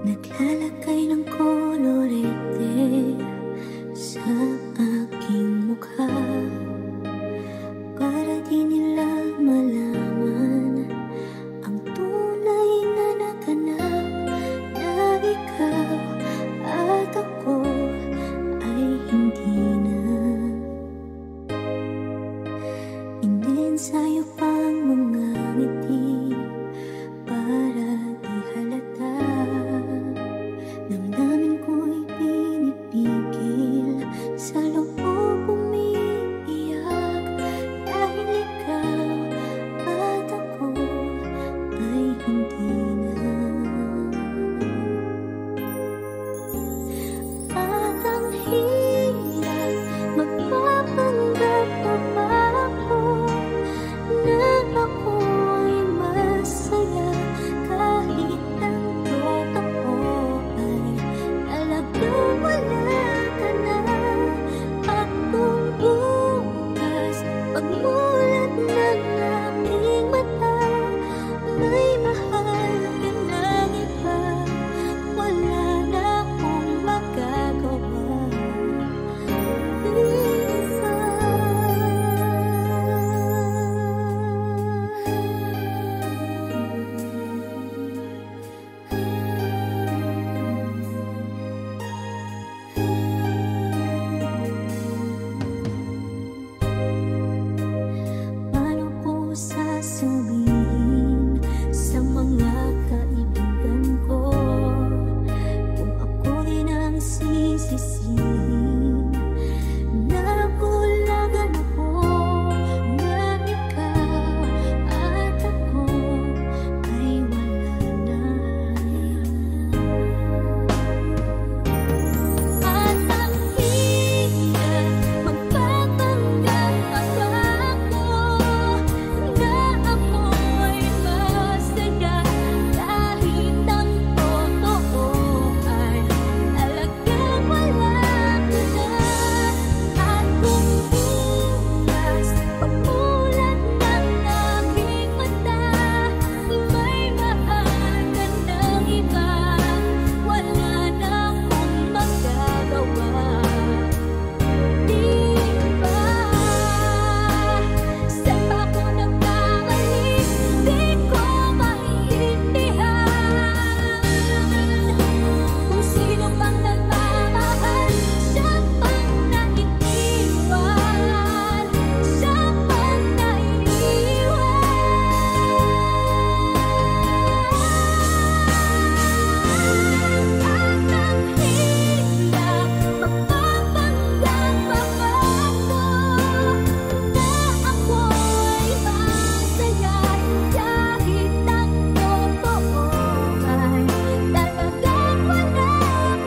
Naglalagay ng kolorete sa aking mukha para di nila malaman ang tunay na naganap, na ikaw at ako ay hindi na. Inensayo pang mga ngiti para di halata. Damdamin ko'y pinipigil, sa loob umiiyak, dahil ikaw at ako ay hindi na. At ang hirap magpapanggap pa ba ako na ako'y masaya, kahit ang totoo ay talagang wala ka na. At kung bukas pagmulat ng aking mata, may mahal ka ng iba, wala na akong magagawa. Paano ko sasabihin sa mga kaibigan ko kung ako rin ang sisisihin? Nabulagan ako na ikaw at ako ay wala na. At ang hirap magpapanggap pa ba ako na ako'y masaya, kahit ang totoo ay talagang wala ka na. At kung bukas pagmulat ng aking mata, may mahal ka ng iba, wala na akong magagawa. Di ba? Saan ba ako nagkamali? Di ko maintindihan. Kung sino pang nagmamahal, siya pang naiiwan, siya pang naiiwan. At ang hirap magpapanggap pa ba ako na ako'y masaya, kahit ang totoo ay talagang wala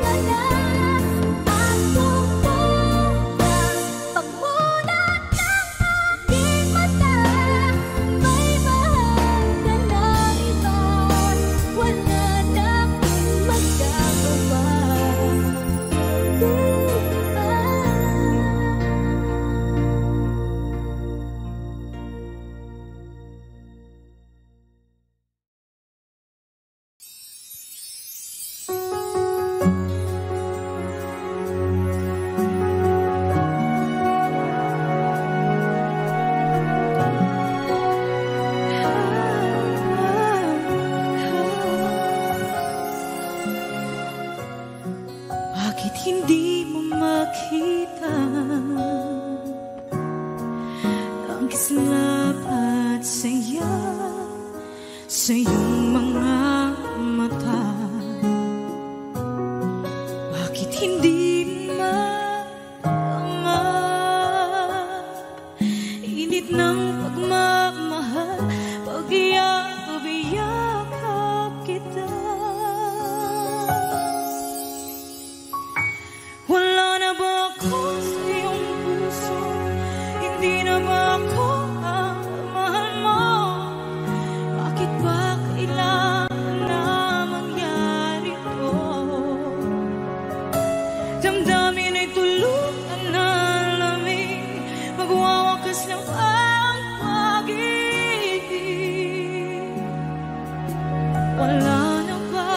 ka na. At kung bukas pagmulat ng aking mata, may mahal ka ng iba, wala na akong magagawa. Bakit hindi mo makita ang kislap at saya sa iyong mga mata? Bakit hindi maama init ng pagmamahal, pag-iyakap kita? Wala na ba ako sa iyong puso? Hindi na ba ako ang mahal mo? Bakit ba kailangan na mangyari to? Damdamin ay tulutan na lamig, magwawakas lang ang pag-ibig. Wala na ba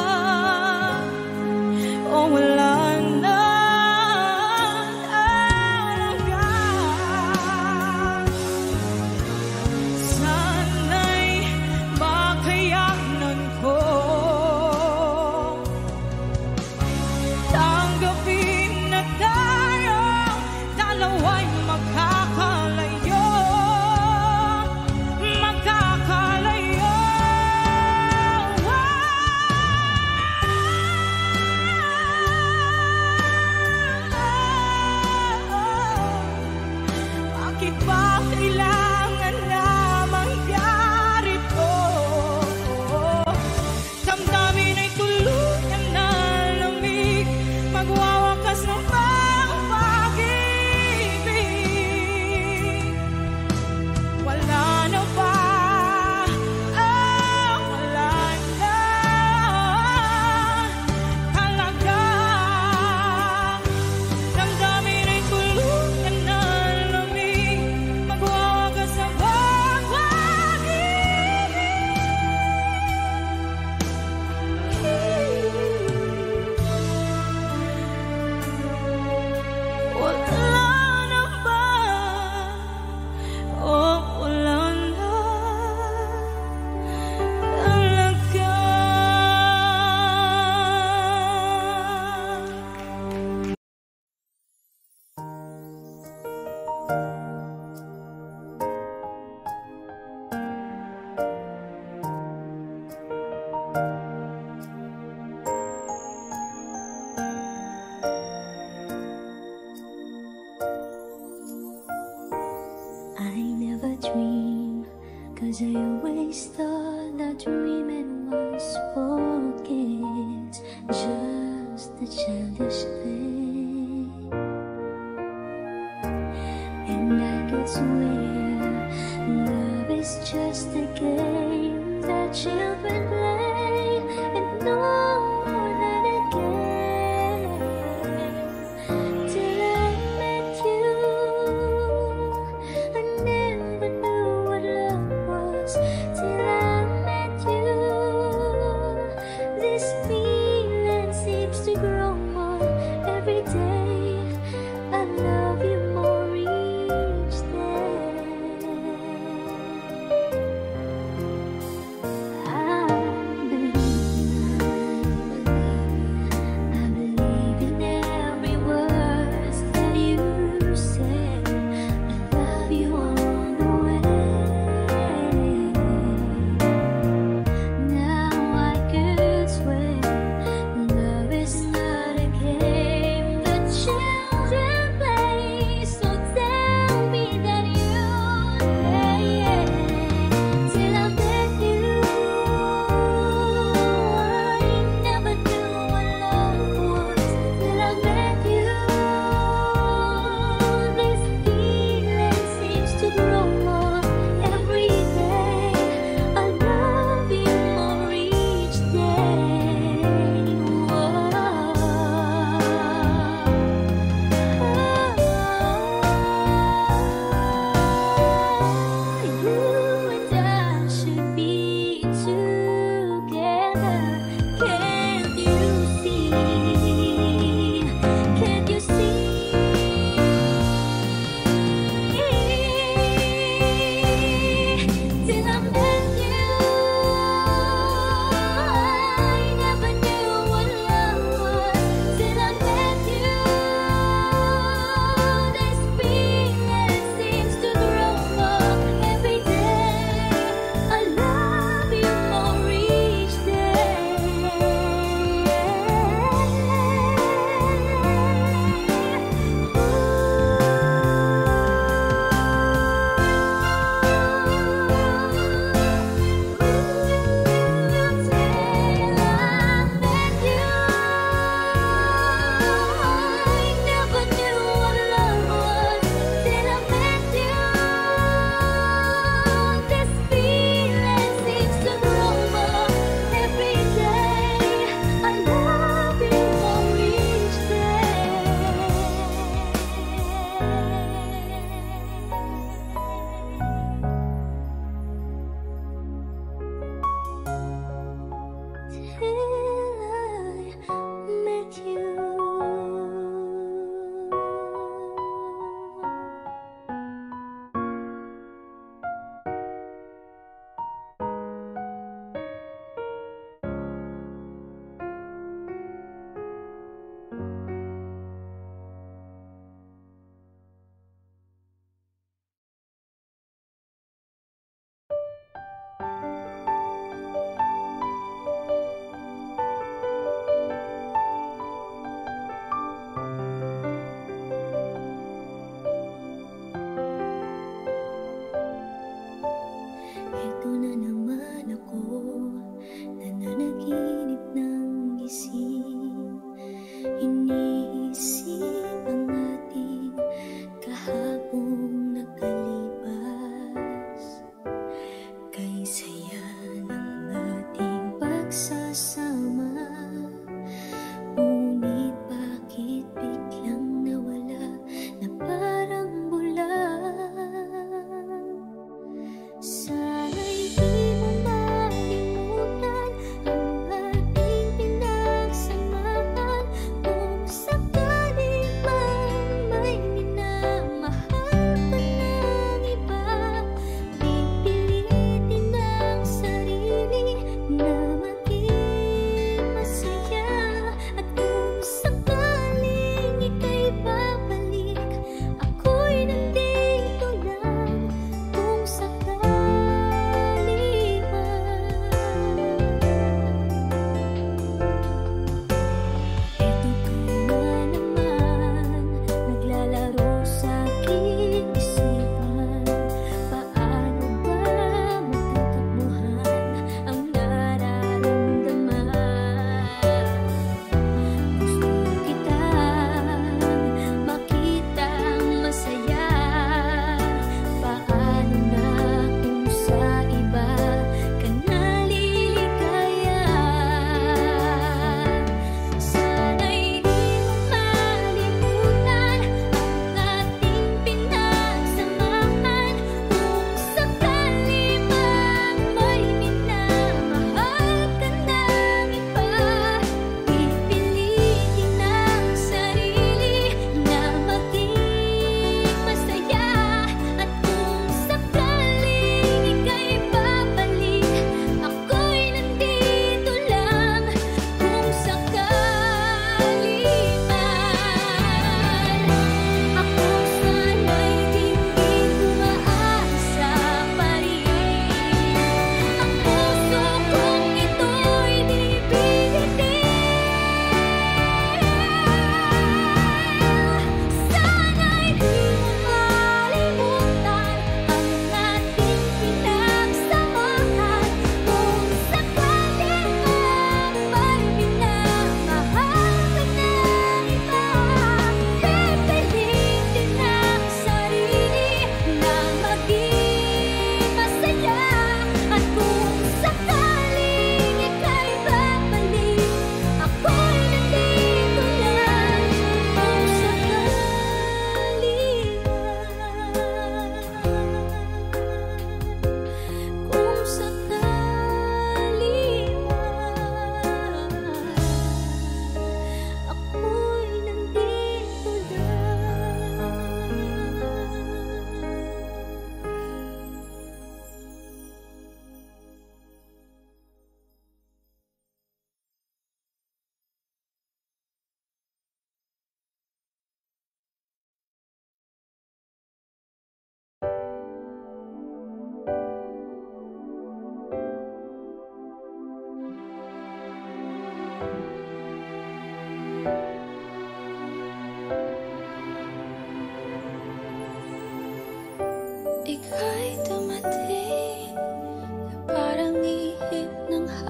I never dream, 'cause I always thought that dreaming was for kids, just a childish thing. And I could swear love is just a game that children play, and no more than a game. Till I met you, I never knew what love was. Till I met you, this feeling seems to grow more every day. I love you more each day.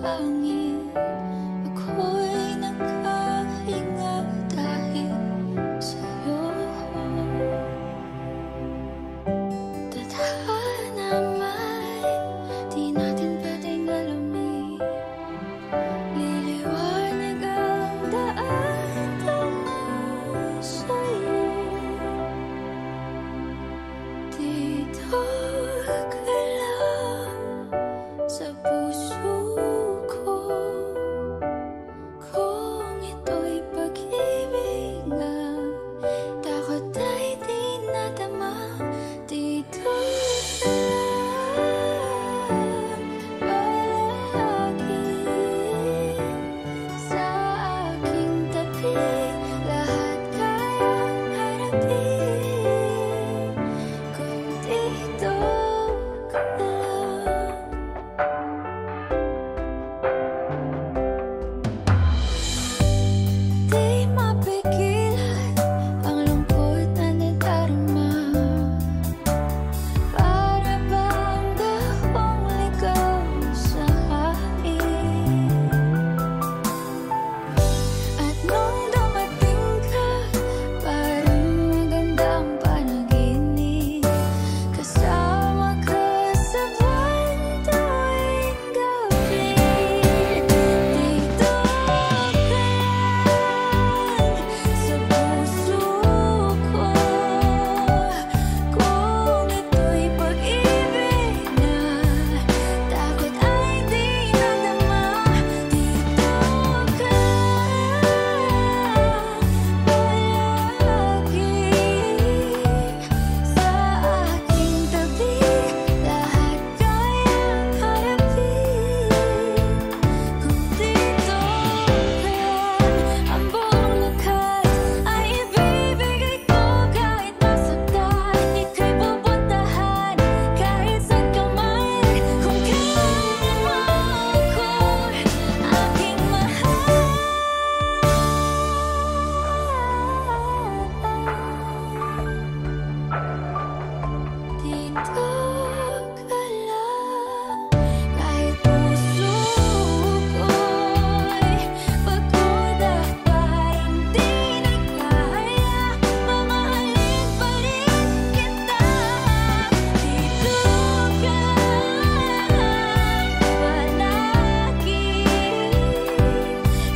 hangin. Ako'y nagkahinga dahil sa'yo. Tadhana may di natin pwedeng alamin. Liliwanag ang daan tungo sa'yo. Dito ka lang sa puso ko. Kung ito'y pag-ibig nga, takot ay di nadama. Dito ka lang palagi sa aking tabi. Lahat kayang harapin kung dito ka lang. Di mapigilan ang lungkot na nadarama. Para bang dahong ligaw sa hangin. At nung dumating ka, parang magandang panaginip. Kasama ka sa buwan tuwing gabi. Dito ka lang sa puso ko. Kung ito'y pag-ibig na, takot ay di nadama. Dito ka palagi sa aking tabi. Lahat kayang harapin kung dito ka. Ang buong lakas ay ibibigay ko kahit nasaktan. Ika'y pupuntahan kahit saan ka man. Kung kailan mo ako'y aking mahal. Dito ka lang kahit puso ko'y pagod at parang di na kaya. Mamahalin pa rin kita. Dito ka lang palagi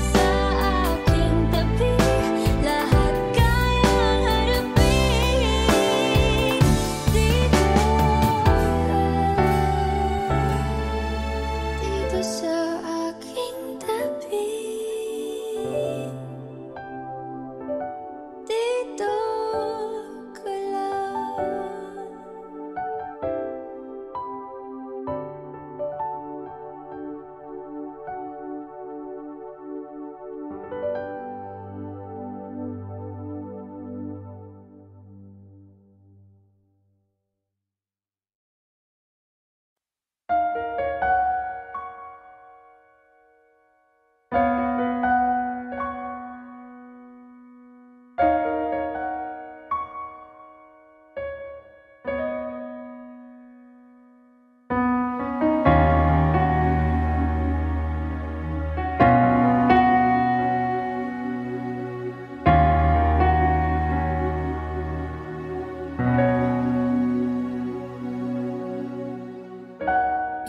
sa aking tabi. Lahat kayang harapin. Dito sa aking tabi. Dito ka lang.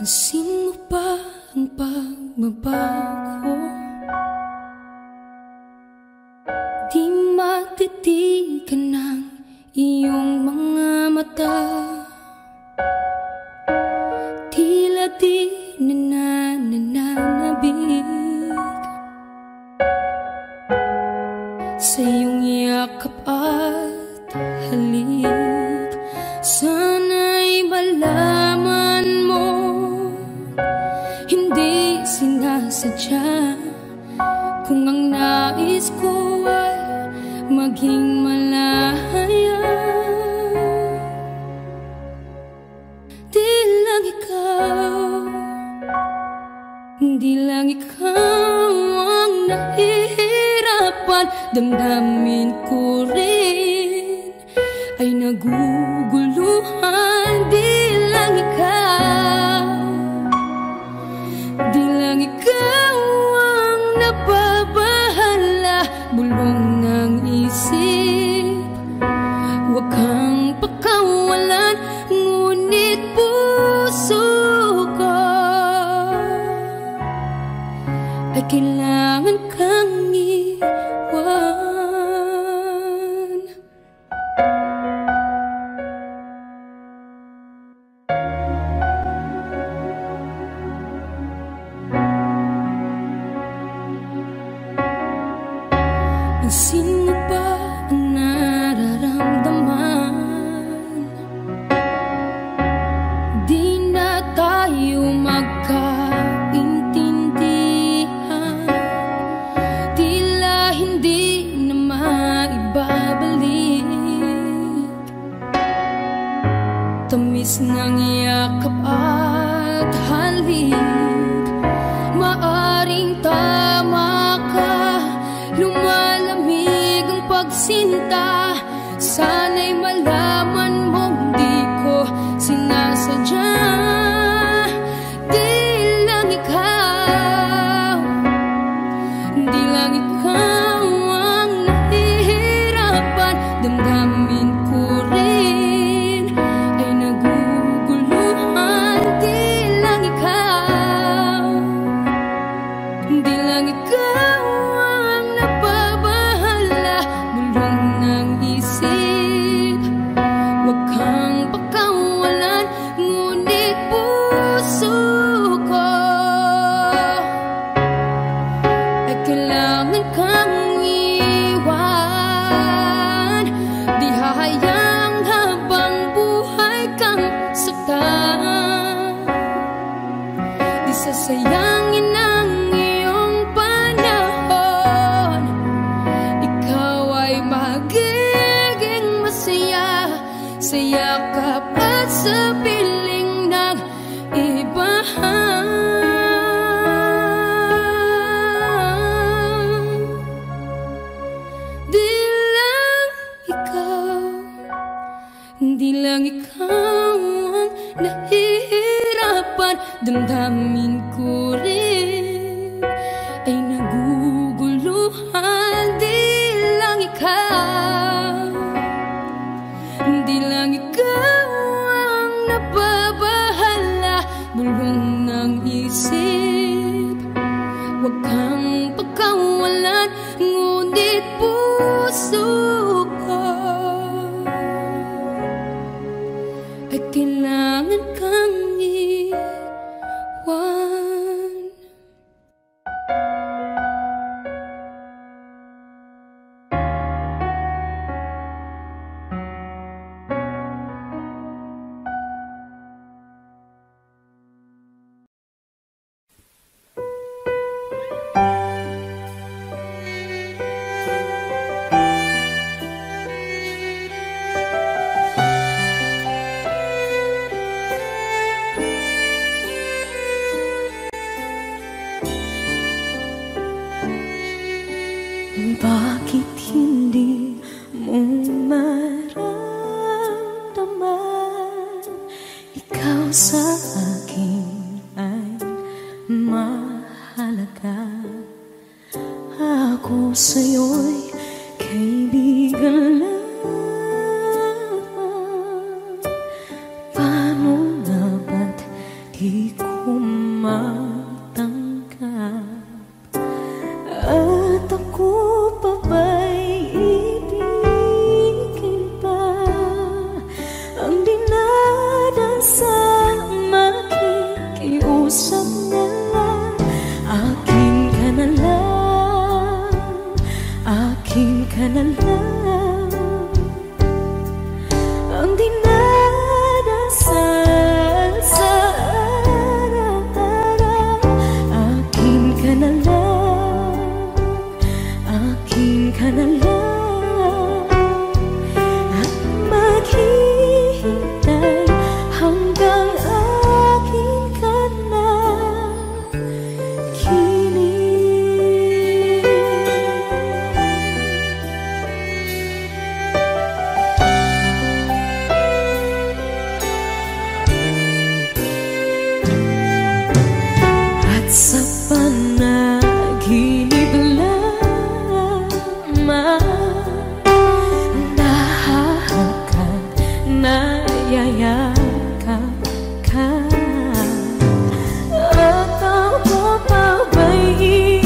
Pansin mo ba ang pagbabago? Di matitigan ng iyong mga mata. Tila di nananabig sa iyong yakap at halik. Sana'y malaman mo, hindi sinasadya. Kung ang nais ko ay maging malaya, di lang ikaw, di lang ikaw ang nahihirapan. Damdamin ko rin ay naguguluhan. Di lang ikaw, di lang ikaw ay kailangan kang iwan. Sino ba ang nararamdaman? Di na tayo magkaintindihan, tila hindi na maibabalik. Tamis ng yakap at halik, maaring tama ka. Lumalamig ang pagsinta, sana'y malaman mong di ko sinasadya. Di lang ikaw ang nahihirapan. Damdamin ko rin ay naguguluhan. Di lang ikaw sayangin ang iyong panahon. Ikaw ay magiging masaya sa yakap at sa piling ng iba. Di lang ikaw ang nahihirapan. Damdamin ko rin ay naguguluhan. Di lang ikaw ang nababahala. Bulong ng isip, huwag kang pagkawalan. Ngunit puso ko ay kailangan kang iwan. Bakit hindi mo maramdaman? Ikaw sa akin ay mahalaga. Ako sa'yo'y kaibigan lang. Paano nga ba't di ko matanggap? At ako pa ba'y ibigin pa? Ang dinadasang makikiusap na lang. Akin ka na lang, akin ka na lang. Ang dinadasal sa araw-araw. Akin ka na lang, akin ka na lang. At maghihintay hanggang akin ka na kinig. At sa panaginip nahahakak, nayayakap ka. At ako pa ba'y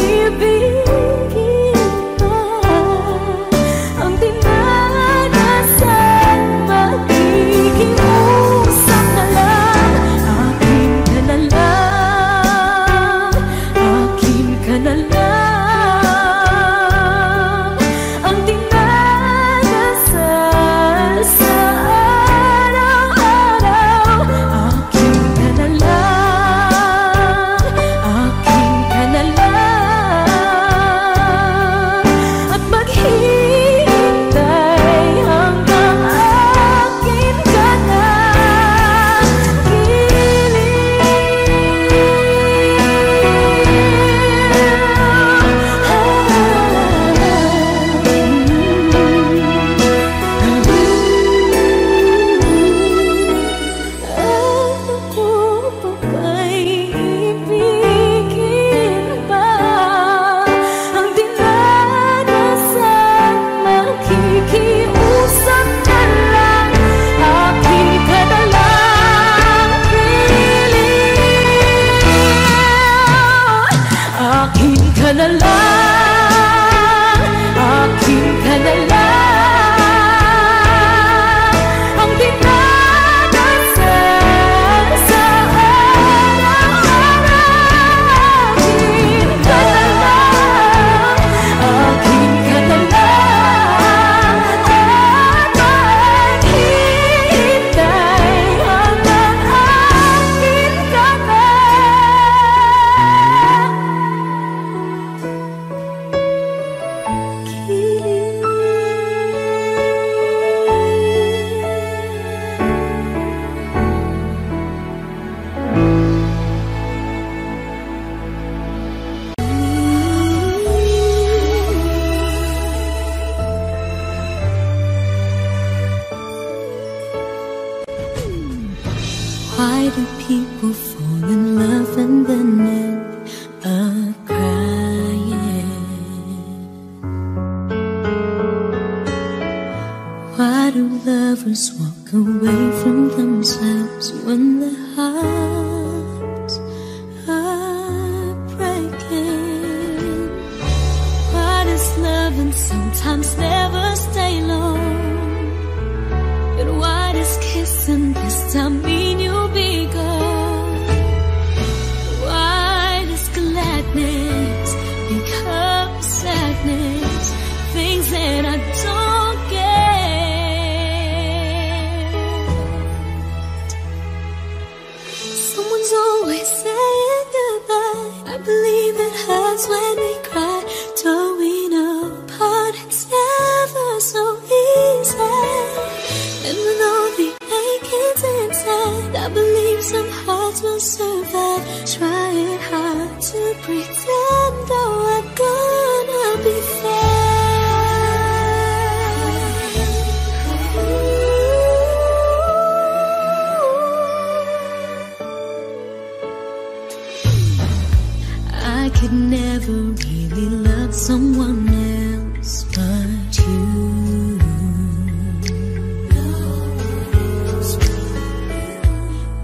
na lang, akin ka na lang, ang dinadasal sa araw-araw. Akin ka na lang, akin ka na lang, at maghihintay hanggang akin ka na. Why do people fall in love and then end up crying? Why do lovers walk away from themselves when their hearts are breaking? Why does loving sometimes never stay long? But why does kissing this time mean you'll be gone? Why does gladness become sadness? Things that I don't get. Someone's always saying goodbye. I believe it hurts when we cry. Towing apart, it's never so easy. And with all the achings inside, I believe some hearts will survive. Trying hard to pretend that we're gonna be fine. I could never really love someone else but you.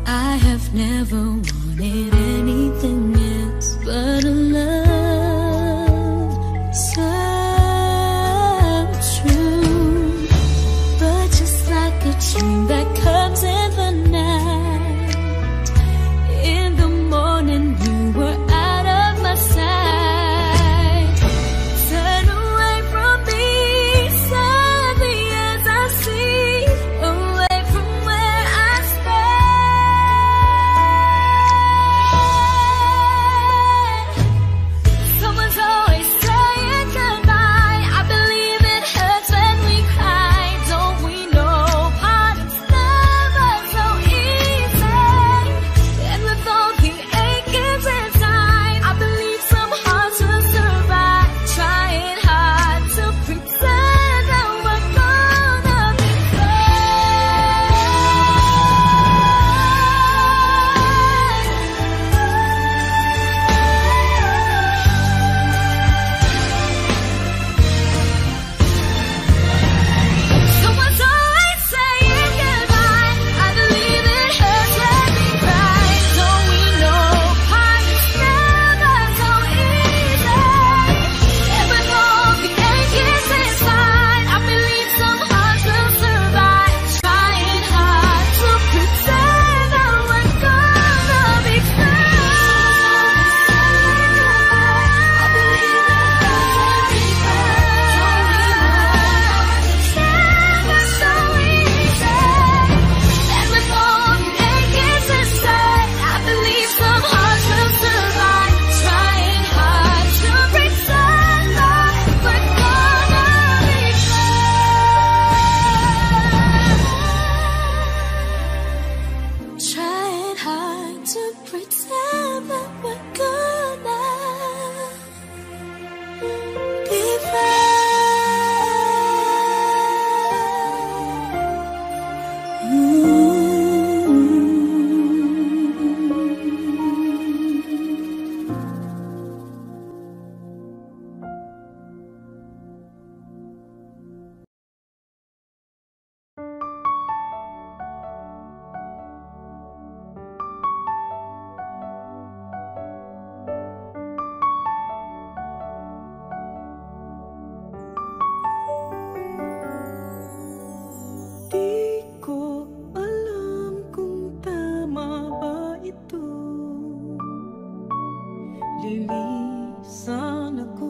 I have never wanted anything else but a love so true. But just like a dream that comes in the night, in the morning you were out of my sight. Turn away from me, sadly as I see, away from where I stand. Lilisan ako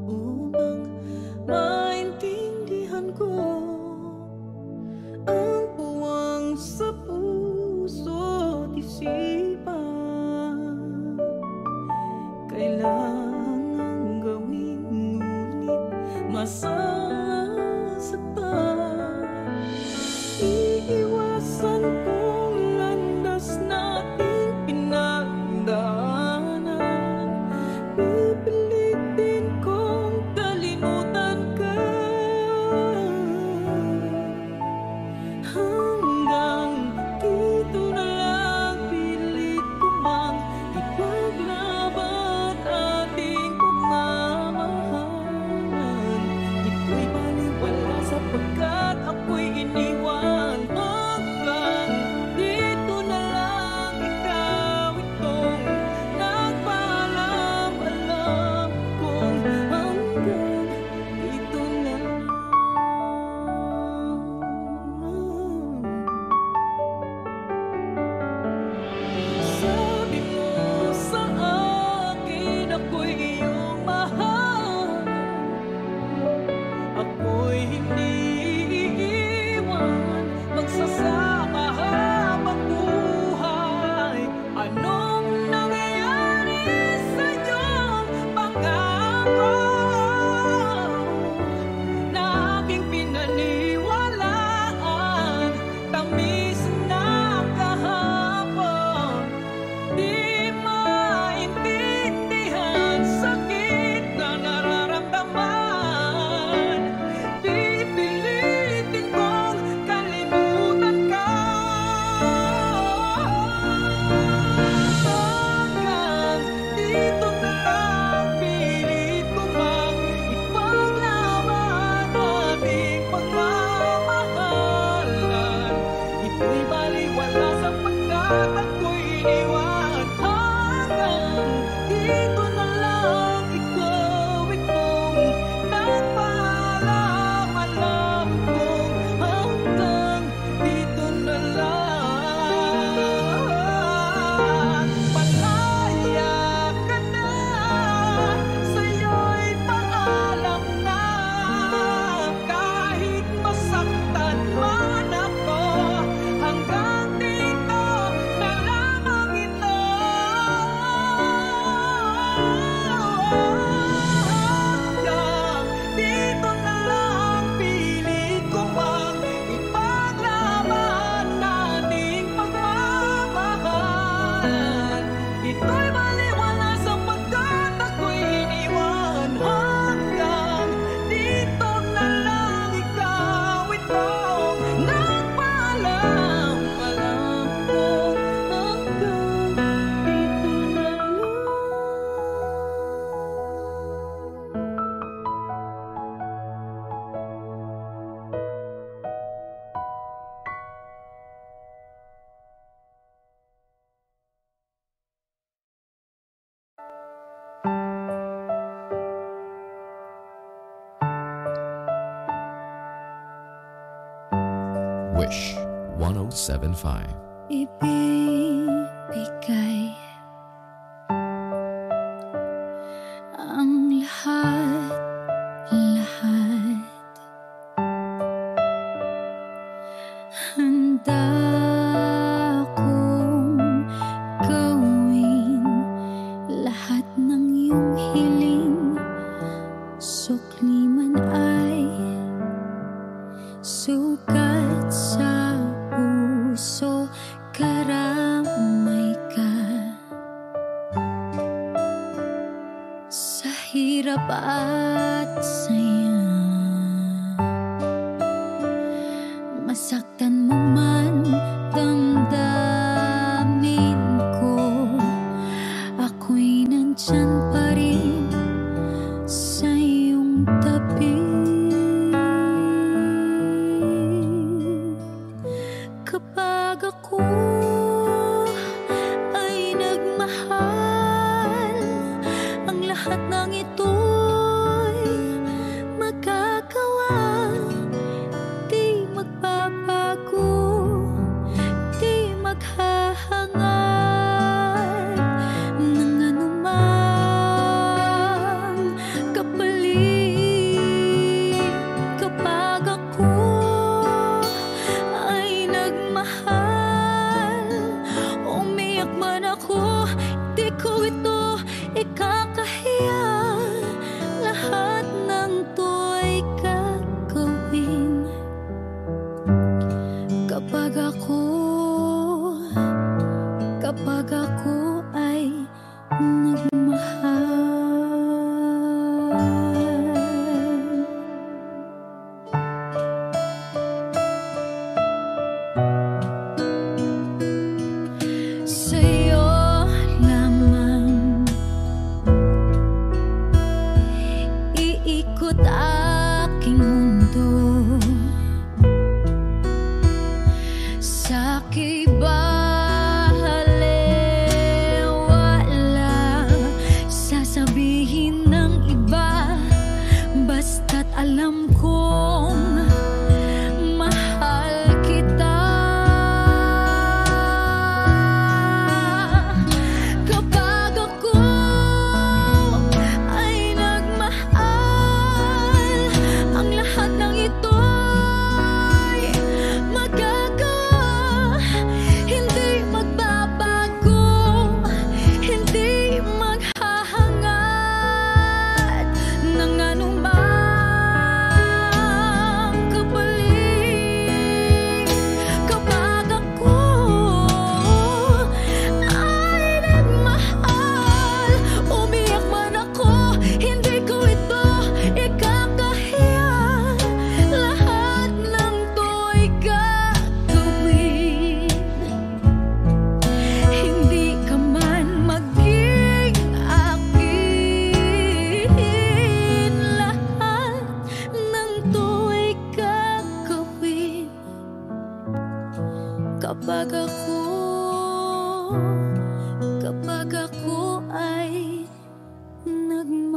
upang maintindihan ko ang puwang sa puso't isipan. Kailangan gawin ngunit masasaktan. Iiwasan kong landas nating pinagdaanan. Pipilitin kong kalimutan ka hanggang dito na lang. Pilit ko mang ipaglaban ating pagmamahalan. Ito'y baliwala sapagkat ako'y iniwan. Hanggang dito na lang, ikaw itong nagpaalam. Alam kong hanggang dito na lang. Sabi mo sa akin ako'y iyong mahal. Ako'y hindi iiwan, magsasama habang buhay. Anong nangyayari sa iyong pangako na aking pinaniwalaan? Tamis na kahapon, di maintindihan sakit na nararamdaman. Pipilitin kong kalimutan ka hanggang dito na lang. Pilit ko mang ipaglaban ating pagmamahalan. Ito'y baliwala sapagkat ako'y iniwan. Hanggang dito na lang, ikaw itong nagpaalam. Alam kong hanggang dito na lang. Palaya ka na, sa'yo'y paalam na. Kahit masaktan man ako, hanggang dito na lamang ito. Hanggang dito na lang, pilit ko mang ipaglaban ating pagmamahalan. Ito'y baliwala sapagkat ako'y iniwan. Hanggang dito na lang, ikaw itong nagpaalam. Alam kong hanggang dito na lang. Wish 1075. Ibibigay ang lahat. Handa akong gawin lahat ng iyong hiling. Sukli man ay sugat sa puso, karamay ka. Sa hirap at saya, masaktan mo man damdamin ko, ako'y nandyan pa rin sa iyong tabi. Kapag ako ay nagmahal, ang lahat ng ito'y magagawa. Di magbabago, di maghahangad ng anuman.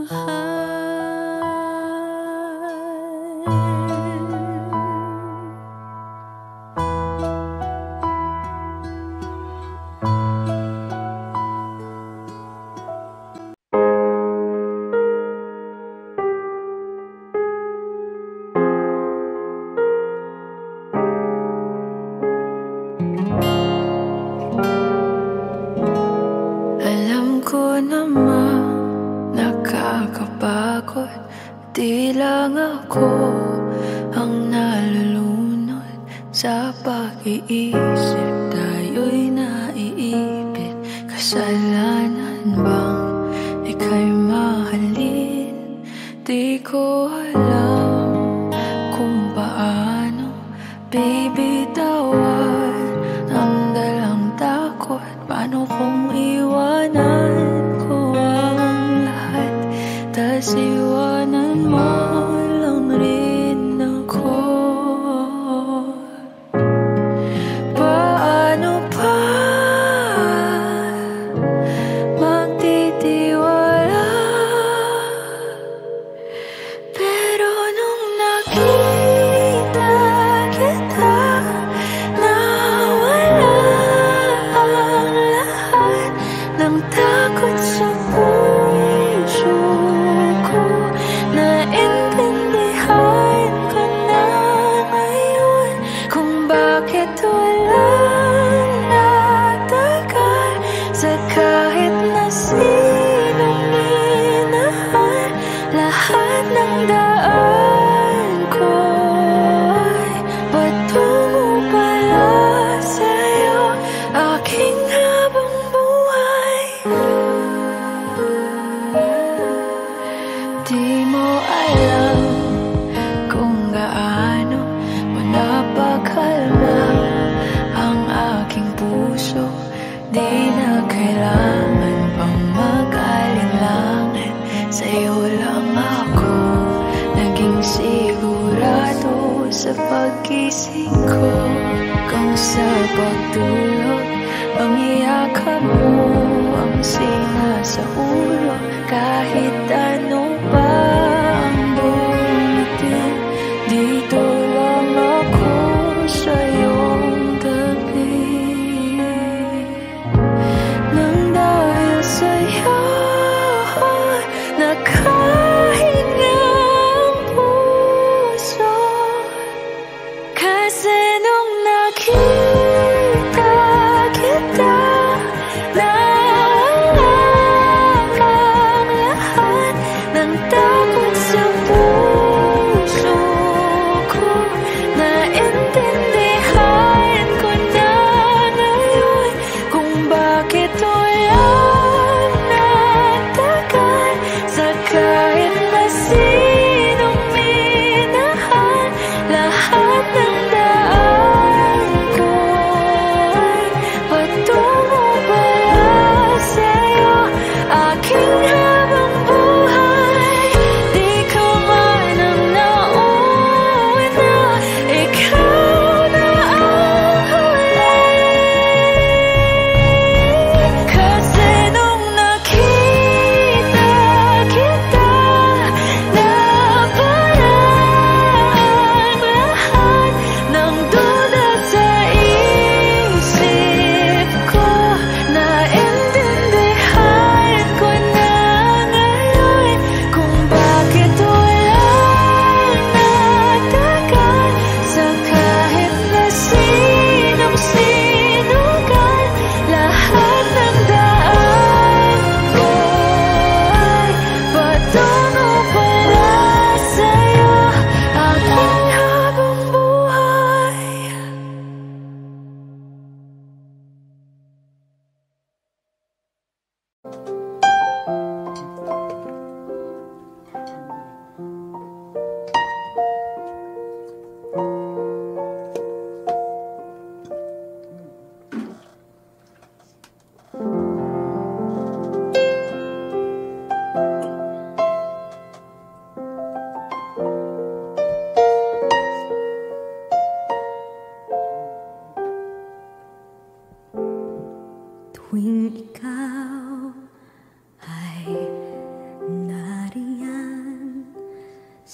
Alam ko naman nakakapagod, di lang ako ang nalulunod sa pag-iisip. Tayo'y naiipit, kasalanan bang ika'y mahalin? Di ko alam kung paano bibitawan ang dalang takot. Paano kung iwanan ko ang lahat, tas iwanan mo lang rin ako? Paano pa magtitiwala? Pero nung nakita kita, nawala ang lahat ng takot sa puso ko. Naintindihan ko na ngayon kung bakit walang natagal sa kahit na sinong minahal. Lahat ng daan ko ay patungo pala sa'yo, aking habang buhay. Di mo alam kung gaano mo napakalma ang aking puso. Di na kailangan pang mag-alinlangan, sa'yo lang ako naging sigurado sa pag-gising ko. Kung sa pagtulog ang iyakap mo ang sinasa ulo, kahit ano pa ang dumating, dito lang ako sa iyong tabi. Nang dahil sa'yo nakahinga ang puso, kasi nung nakita kita, nawala ang lahat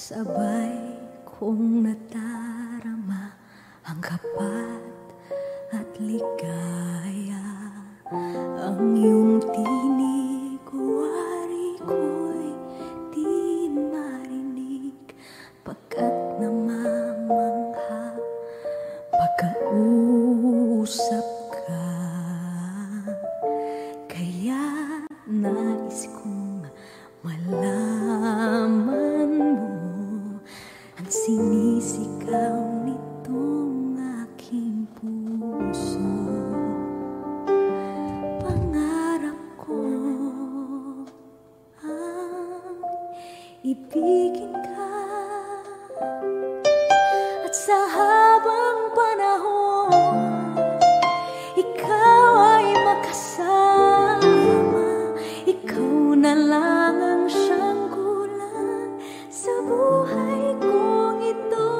Sabay kong nadarama ang kapat at ligaya. Ang iyong tinig, wari ko'y di marinig, pagkat namamangha pagkausap ka. Kaya nais kong malaman mo ang sinisigaw nitong aking puso. Pangarap ko ang ibigin ka, at sa habang panahon ikaw ay makasama. Ikaw na lang ang siyang kulang sa buhay kong ito.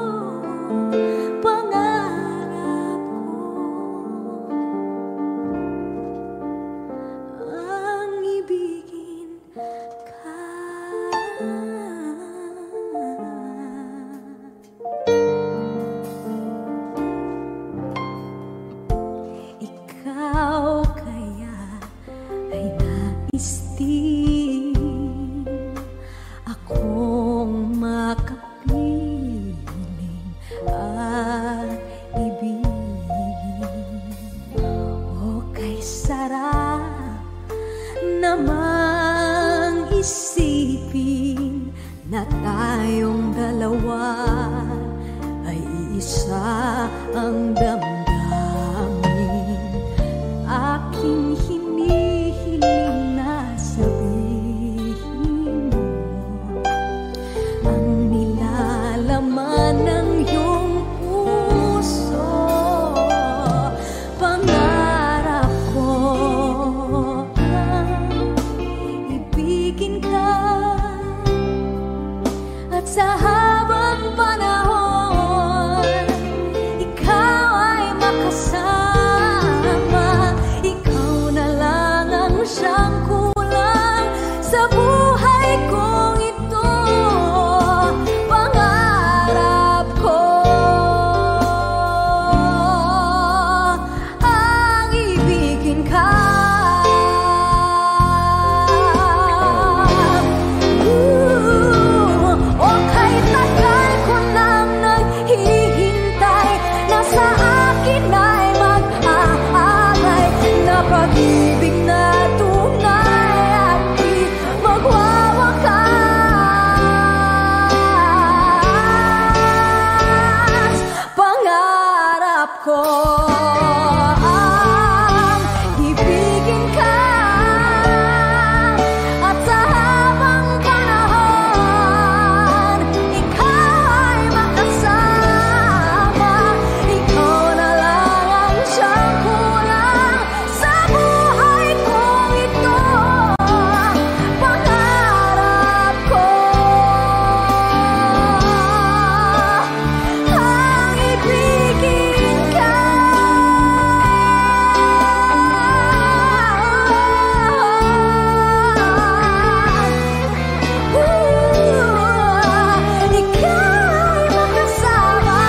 Pangarap ko ang ibigin ka. Ikaw kaya ay nais din akong makapiling at ibigin. O kay sarap namang isipin na tayong dalawa ay isa ang damdamin. Aking hinihiling na sabihin mo ang nilalaman ng iyong puso. Pangarap ko ang ibigin ka, at sa habang panahon ikaw ay makasama. Ikaw na lang ang siyang kulang sa buhay kong ito. Pangarap ko ang ibigin ka. O kahit tagal ko nang naghihintay, nasa akin ay mag-aalay na pag-ibig na tunay at di magwawakas. Pangarap ko ang ibigin ka, at sa habang panahon ikaw ay makasama. Ikaw na lang ang siyang kulang sa buhay kong ito. Pangarap ko ang ibigin ka. Ikaw ay makasama.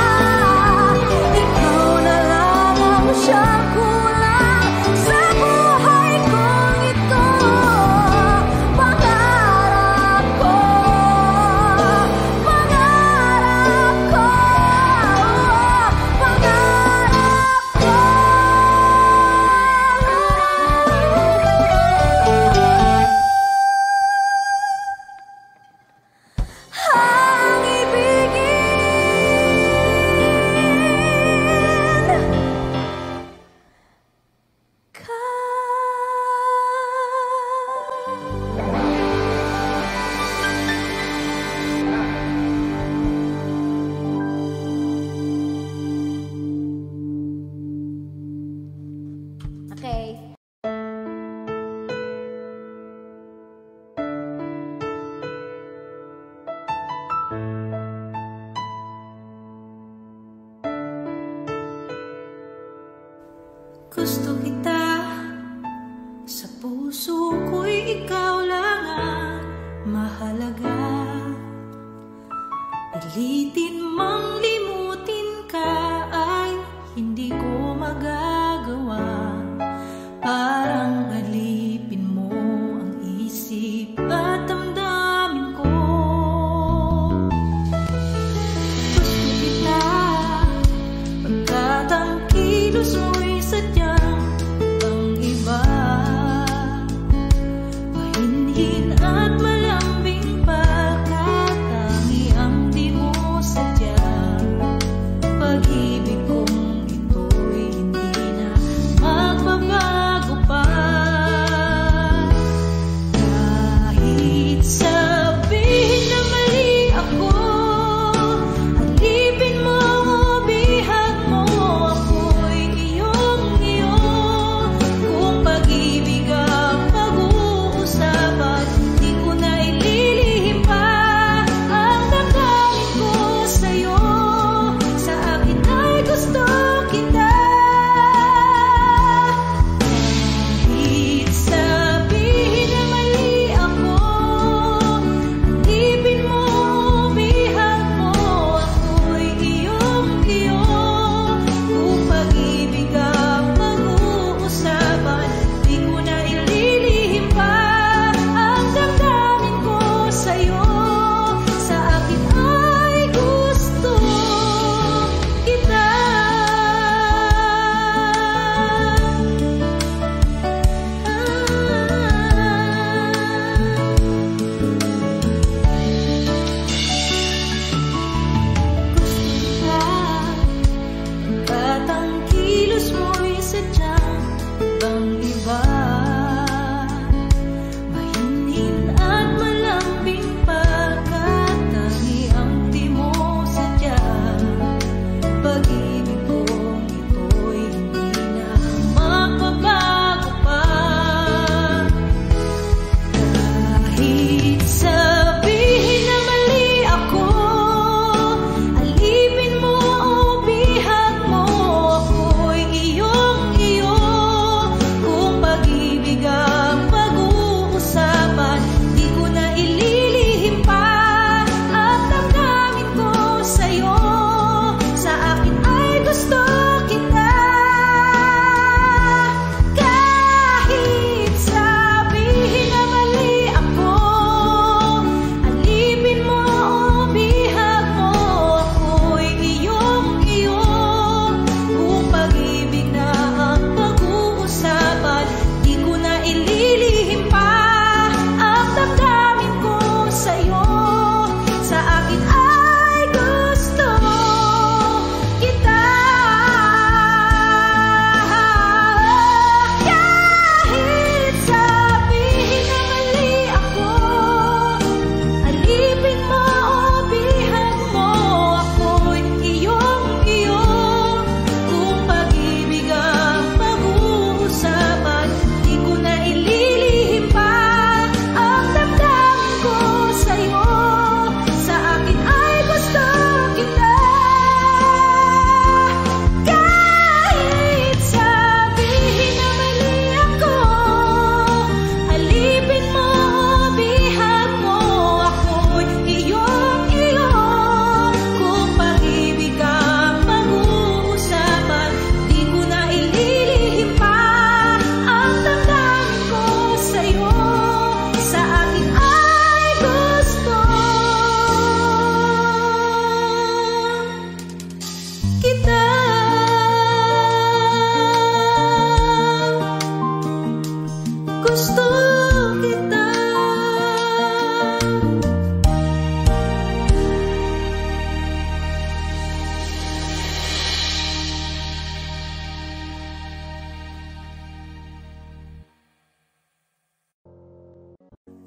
Ikaw na lang ang siyang kulang sa buhay kong ito. Pangarap ko, pangarap ko, pangarap ko ang ibigin ka. Okay. Gusto kita, sa puso ko'y ikaw lang ang mahalaga. Pilitin mang limutin ka ay hindi ko magagawa. Parang alipin mo ang isip at damdamin ko. Gusto kita pagkat ang kilos mo'y sadyang ang iba. Mahinhin at malambing pagkat tangi ang di mo sadya. Pag-ibig kong ito'y hindi na magbabago pa. Kahit sabihin na mali ako, alipin mo o bihag mo, ako'y iyong-iyo. Kung pag-ibig ang pag-uusapan, di ko na ililihim pa ang damdamin ko sa'yo. Sa akin ay gusto kita. Kahit sabihin na mali ako, alipin mo o bihag mo, ako'y iyong-iyo. Kung pag-ibig ang pag-uusapan, di ko na ililihim pa ang damdamin ko sa'yo. Sa akin ay gusto kita. Pagkat ang kilos mo'y sadyang ibang iba. Mahinhin at malambing pagkat tangi ang di mo sadya. Pag-ibig kong ito'y hindi na magbabago pa. Kahit sabihin na mali ako, alipin mo o bihag mo, ako'y iyong-iyo. Kung pag-ibig ang pag-uusapan, di ko na ililihim pa ang damdamin ko sa'yo. Sa akin ay gusto kita. Kahit sabihin na mali ako, alipin mo o bihag mo, ako'y iyong-iyo. Kung pag-ibig na ang pag-uusapan, di ko na ililihim pa ang damdamin ko sa'yo. Sa akin ay gusto kita. Kahit sabihin na mali ako, alipin mo o bihag mo, ako'y iyong-iyo. Kung pag-ibig ang pag-uusapan, di ko na ililihim pa ang damdamin ko sa'yo. Sa akin ay gusto kita. Kahit sabihin na mali ako, alipin mo o bihag mo, ako'y iyong-iyo. Kung pag-ibig ang pag-uusapan, di ko na ililihim pa ang damdamin ko sa'yo. Sa akin ay gusto kita. Gusto kita.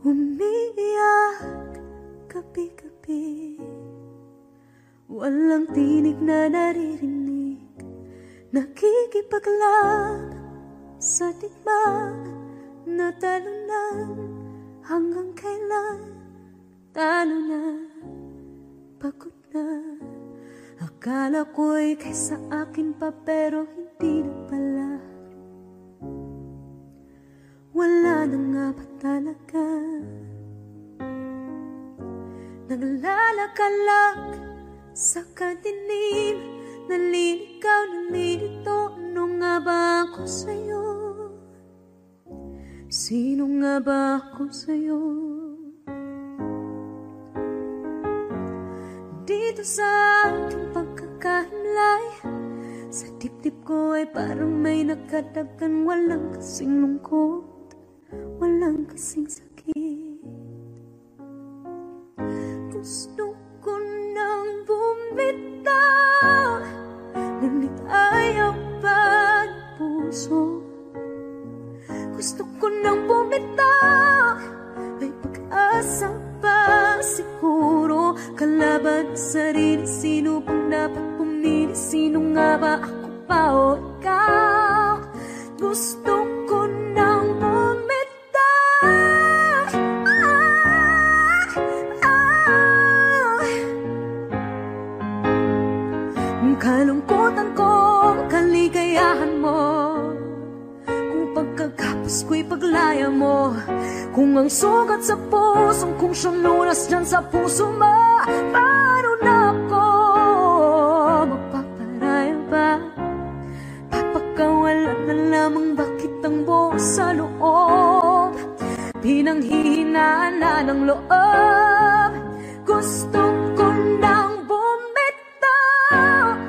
Umiiyak gabi-gabi, walang tinig na naririnig. Nakikipaglaban sa digmaan na talunan. Hanggang kailan talo na, pagod na. Akala ko'y kaysa akin pa, pero hindi na pala. Wala na nga ba talaga? Naglalakad lang Sa kadilim, naliligaw, nalilito. Ano nga ba ako sa'yo? Sino nga ba ako sa'yo? Dito sa ating pagkakahinlay, sa dibdib ko ay parang may nakadagdan. Walang kasing lungkot, walang kasing sakit. Gusto ko nang bumitaw, ngunit ayaw pa ng puso. Gusto ko nang bumitaw, may pag-asa pa siguro. Kalaban sa sarili, sino bang dapat pumili? Sino nga ba, ako pa o ikaw? Gusto ko nang bumitaw. Kalungkutan ko, kaligayahan mo. Kung pagkagapos ko'y paglaya mo. Kung ang sugat sa pusong kung siyang lunas dyan sa puso mo. Paano na ako magpaparaya ba? Papakawalan na lamang bakit ang buo sa loob? Pinanghihinaan na ng loob. Gusto ko nang bumitaw,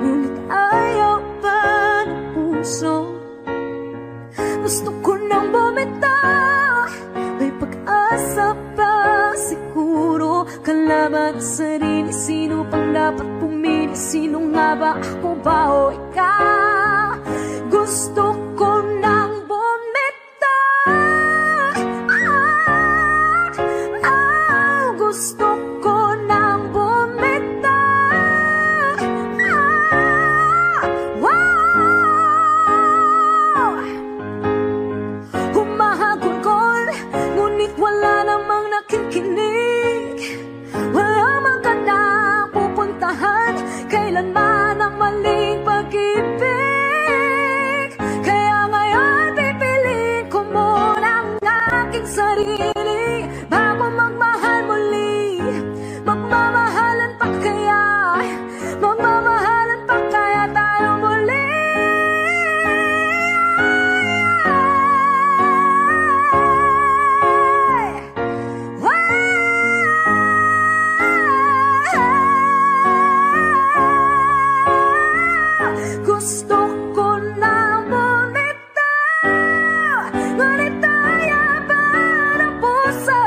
ngunit ayaw pa ng puso. Gusto ko nang bumitaw, may pag-asa pa siguro. Kalaban sa sarili, sino pang dapat pumili? Sino nga ba, ako ba o ikaw? Gusto ko nang bumitaw. Gusto ko nang bumitaw. Humahagulgol, ngunit wala namang nakikinig. Wala mang kandang pupuntahan, kailanman ang maling pag-ibig. Kaya ngayon pipiliin ko muna ang aking sarili bago magmahal muli. Magmamahalan pa kaya? Magmamahalan pa kaya tayo muli? Gusto ko na bumitaw, ngunit ayaw pa ng puso.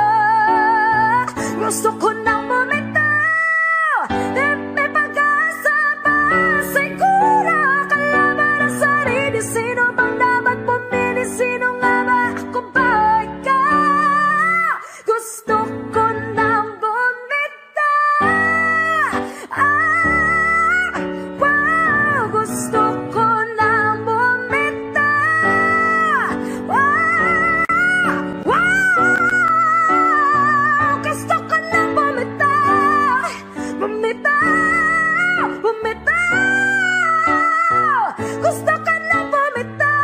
Gusto ko na bumitaw, may pag-asa pa siguro. Kalaban ang sarili, sino bang dapat pumili? Sino nga ba, ako ba o ikaw? Gusto ko na bumitaw. Gusto ko nang bumitaw. Gusto ko nang bumitaw. Bumitaw, bumitaw. Gusto ko nang bumitaw.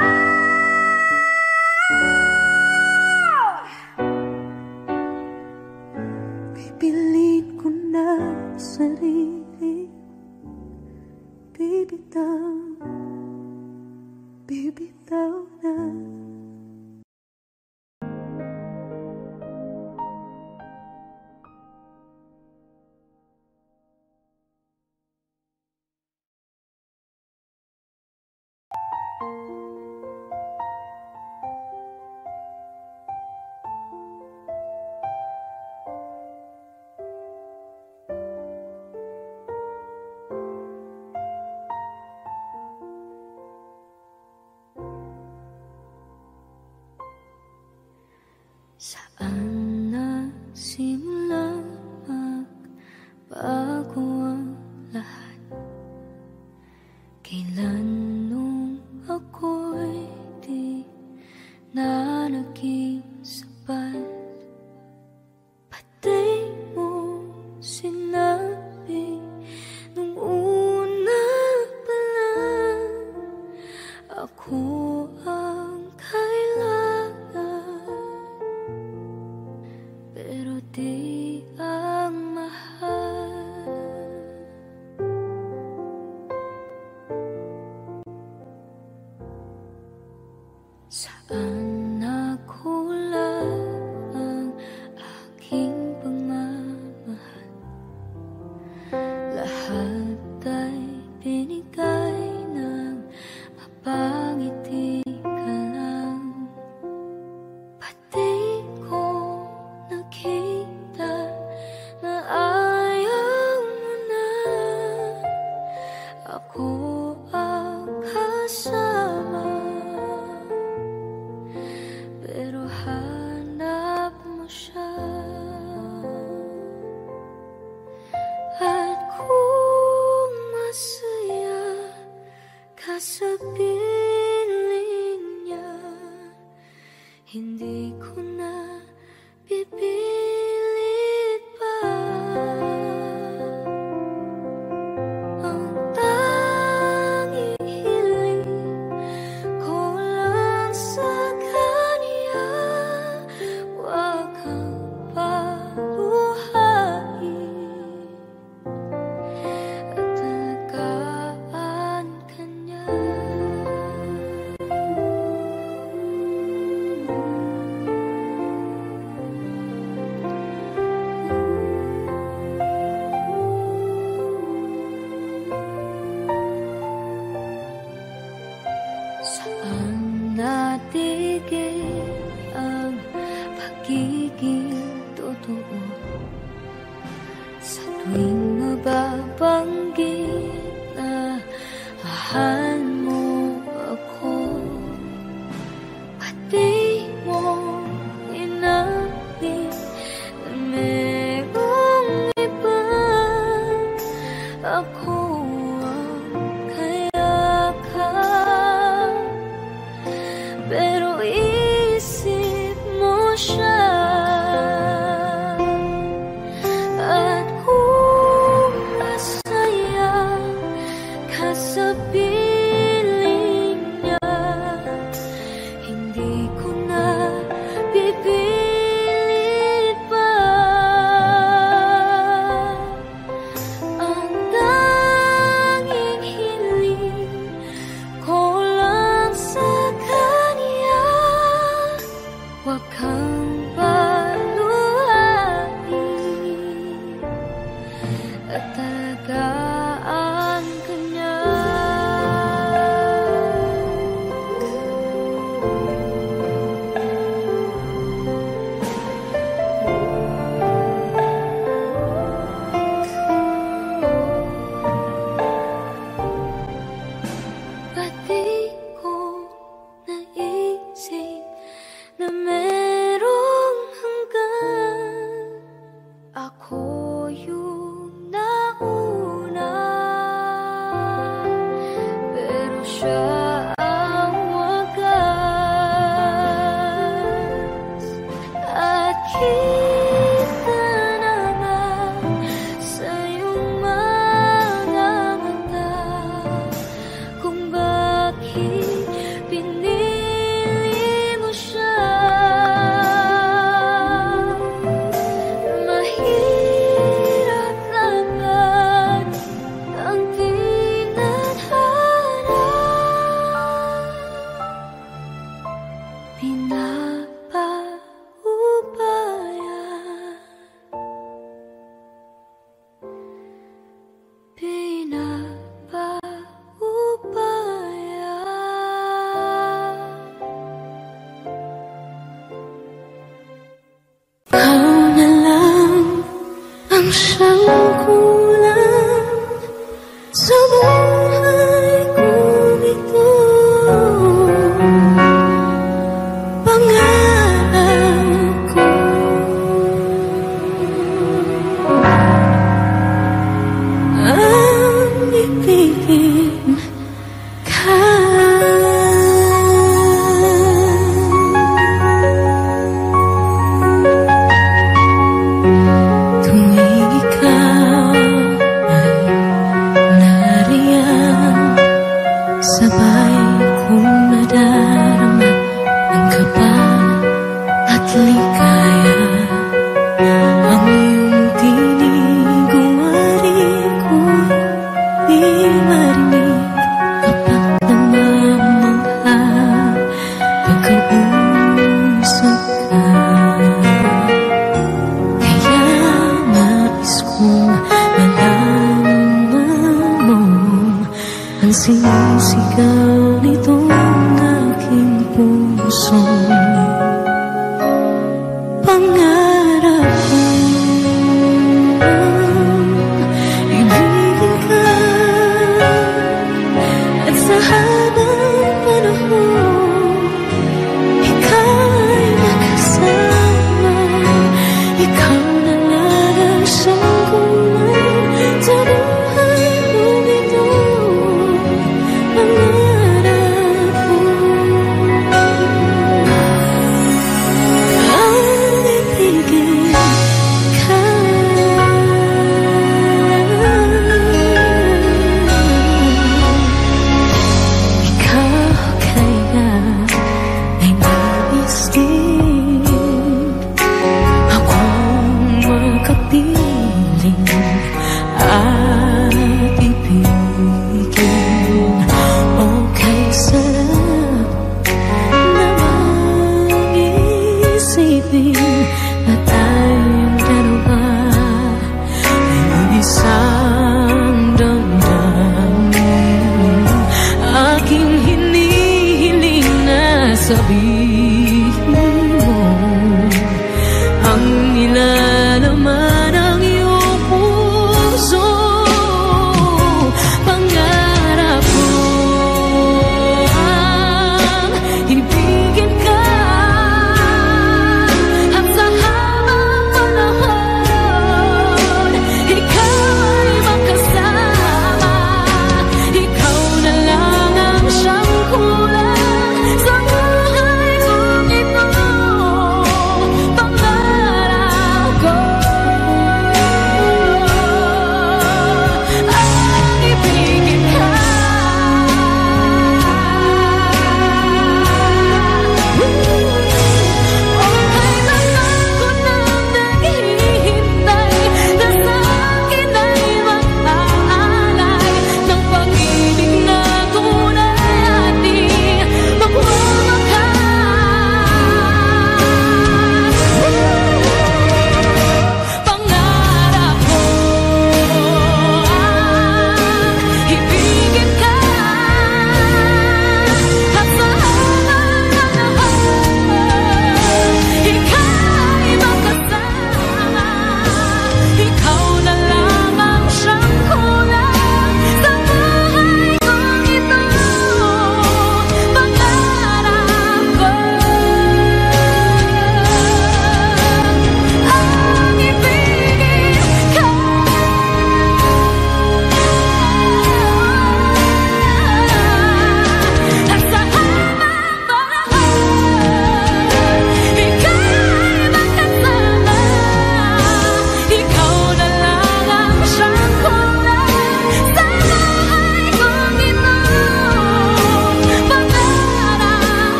Pipilit ko na sarili, bibitaw, bibitaw na. Saan nagsimula magbago ang lahat? Kailan nung ako'y di na naging sapat? Pati mo sinabi nung una pa lang, ako ang kailangan. Pero di ang mahal. Sa tuwing mababanggit na mahal mo ako, pati mo inamin na merong iba. Ako ang kayakap, pero isip mo siya. At kung masaya ka sa piling niya, hindi ko na pipilit pa. Ang tanging hiling ko lang sa kanya, huwag kang paluhain at talagaan ka niya. Pati ko naisip na merong hanggan, ako yung nauna, pero siya ang wagas. At kita na nga sa iyong mga mata kung bakit pinili mo siya. Mahirap laban ang tinadhana, pinapaubaya, pinapaubaya. Ikaw na lang ang siyang kulang sa buhay kong ito. Pangarap ko ang ibigin ka. Tuwing ikaw ay nariyan, sabay kong nadarama ang kaba at ligaya. Ang iyong tinig umari ko'y di marinig kapag namamangha pagkausap ka. Kaya nais kong malaman mo ang sinisigaw nitong aking puso. Pangarap kong ibigin ka, at sa habang panahon ikaw ay makasama. Ikaw na lang ang siyang kulang sa buhay kong ito. Pangarap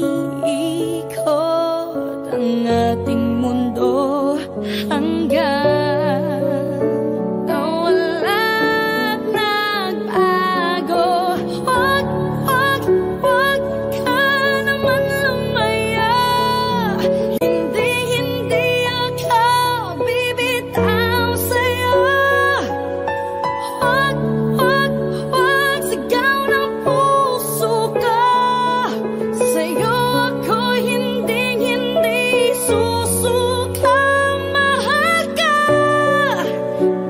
umiikot ang ating mundo hanggang nawala't nagbago. Wag, wag, wag ka naman lumaya. Hindi, hindi ako bibitaw sa'yo. Wag, wag, wag, sigaw ng puso ka. Sa'yo ako hindi, hindi susuka. Mahal ka.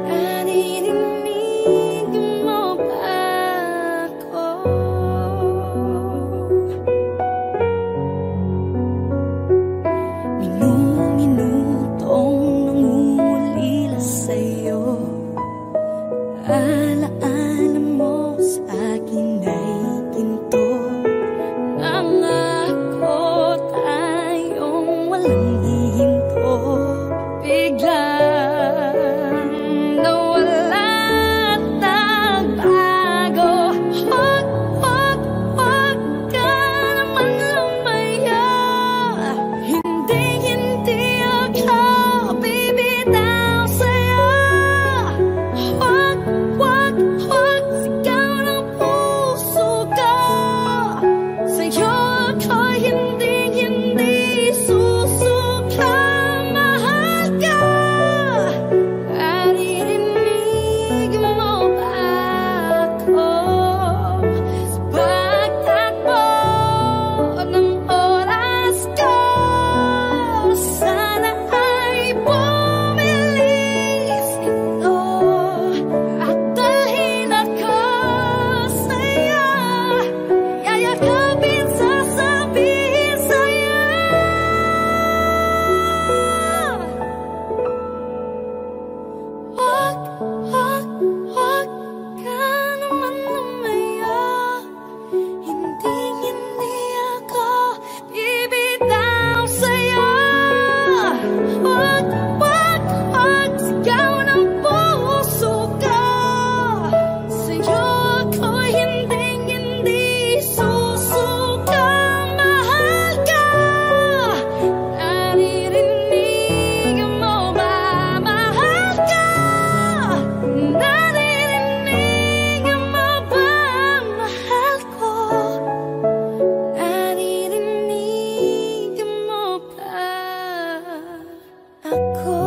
Naririnig mo ba ako? Minu-minutong nangungulila sa'yo. Alaala mo sa akin ay ginto. Nangako tayong walang hihinto. Biglang nawala't nagbago. Wag, wag, wag ka naman lumaya. Hindi, hindi ako bibitaw sa'yo. Wag, wag, wag, sigaw ng puso ka. Sa'yo ako hindi, hindi susuka. Mahal ka. Naririnig mo ba ako? Sa pagtakbo ng oras ko, sana ay bumilis ito at dalhin ako sa'yo. Yayakapin, sasabihin sa'yo. Wag, wag, wag ka naman lumaya. Hindi, hindi ako bibitaw sa'yo. Wag, wag, wag, sigaw ng puso ka. Sa'yo ako hindi, hindi susuka. Mahal ka. Naririnig mo ba? Mahal ka. Naririnig mo ba? Mahal ko. Naririnig mo ba ako?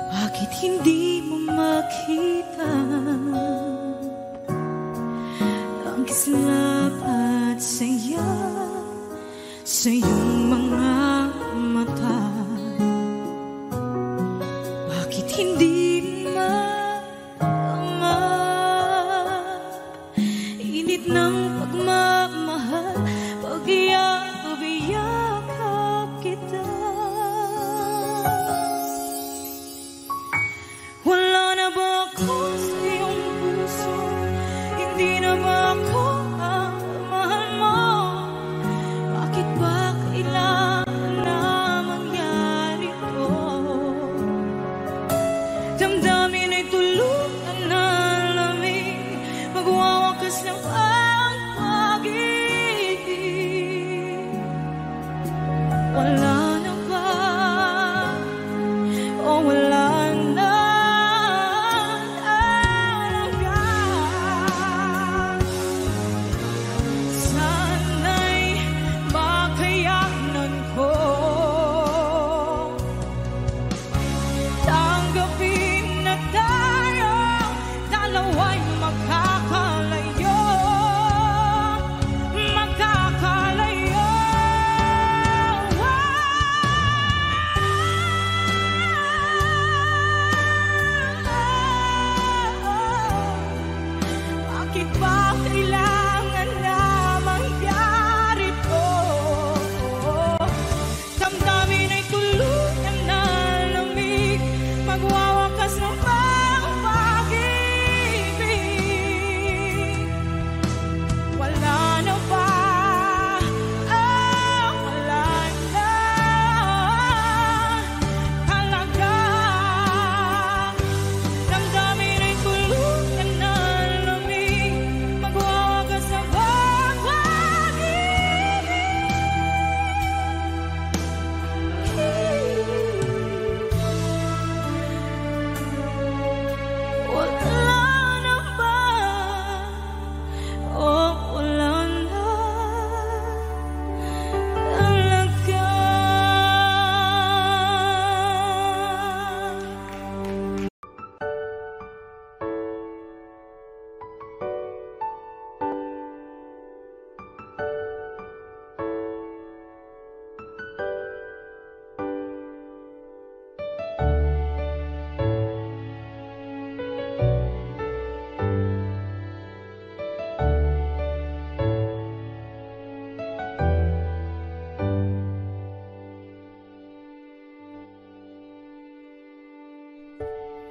Bakit hindi mo makita ang kislapat saya sa iyong mga mata? Bakit hindi maama init ng pagmamahal pag iyakap kita?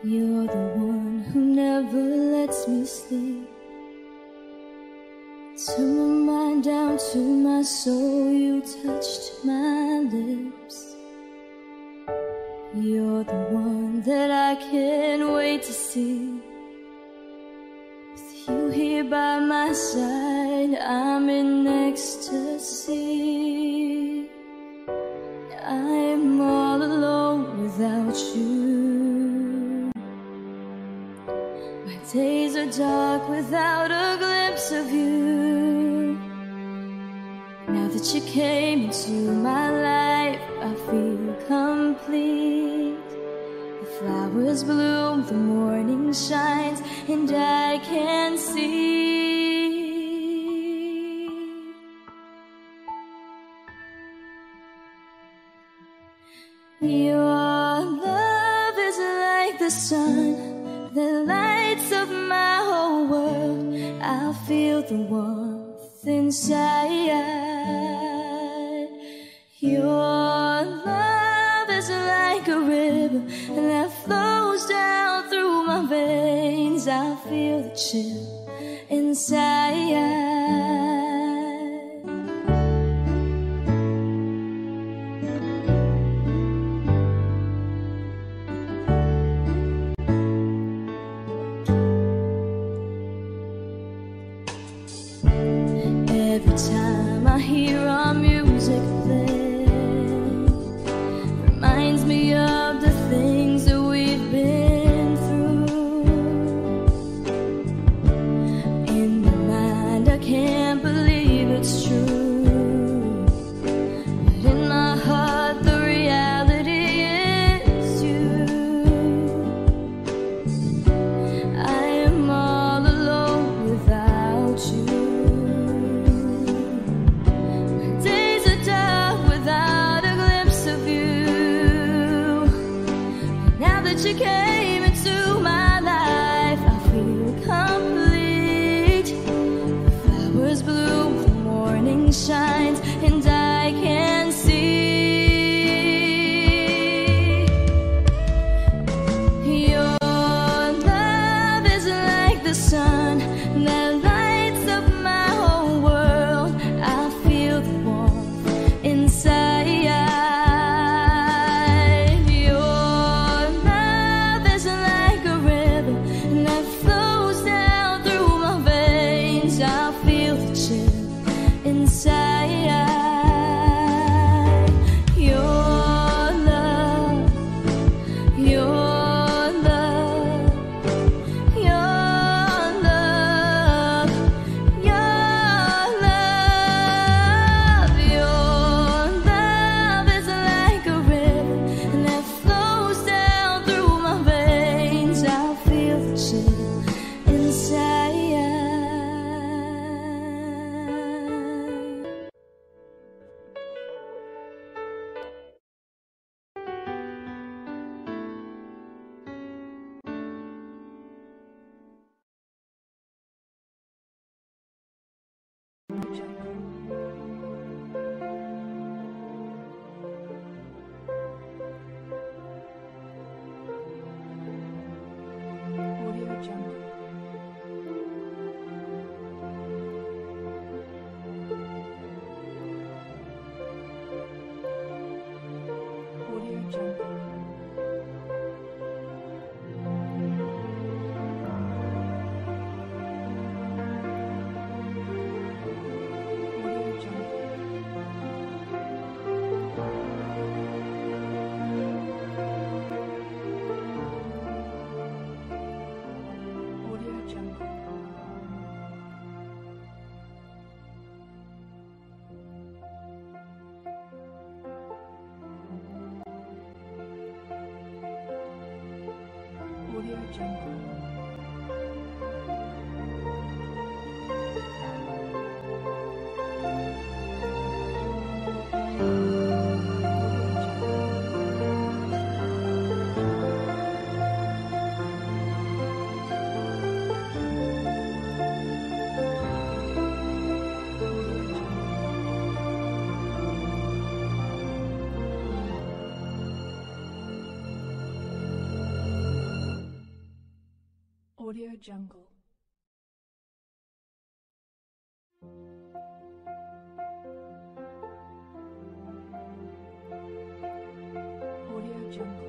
You're the one who never lets me sleep. Turn my mind down to my soul, you touched my lips. You're the one that I can't wait to see. With you here by my side, I'm in ecstasy. I'm all alone without you. My days are dark without a glimpse of you. Now that you came into my life, I feel complete. The flowers bloom, the morning shines, and I can see. Your love is like the sun that lights up my whole world. I feel the warmth inside. Your love is like a river that flows down through my veins. I feel the chill inside. Every time I hear our music play, reminds me of the things that we've been through. In my mind, I can't believe it's true, but in my heart, the reality is you. I am all alone without you. You came into my life, I feel complete. The flowers bloom, the morning shines, and I can see. Your love is like the sun that lights up my whole world. I feel the warmth inside. Audio Jungle. Audio Jungle. Audio Jungle.